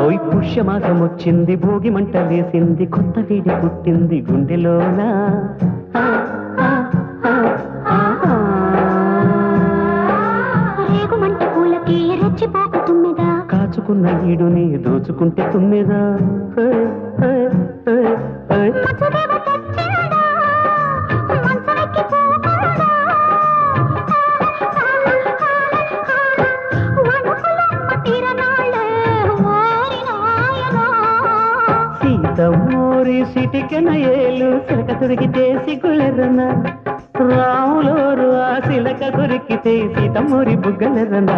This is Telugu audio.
ఓయ్ పుష్యమాసం వచ్చింది, భోగి మంట వేసింది, కొత్త వేడి పుట్టింది గుండెలోన. రేగుమంట పూలకి రెచ్చిపోకు తుమ్మెదా, కాచుకున్న ఈడుని దోచుకుంటే తుమ్మెదా. సీతమ్మోరి సిటికెన ఏలు సిలక దొరికితే సిగ్గులెర్రన, రాములోరు ఆ సిలక దొరికితే సీతమ్మోరి బుగ్గలెర్రన.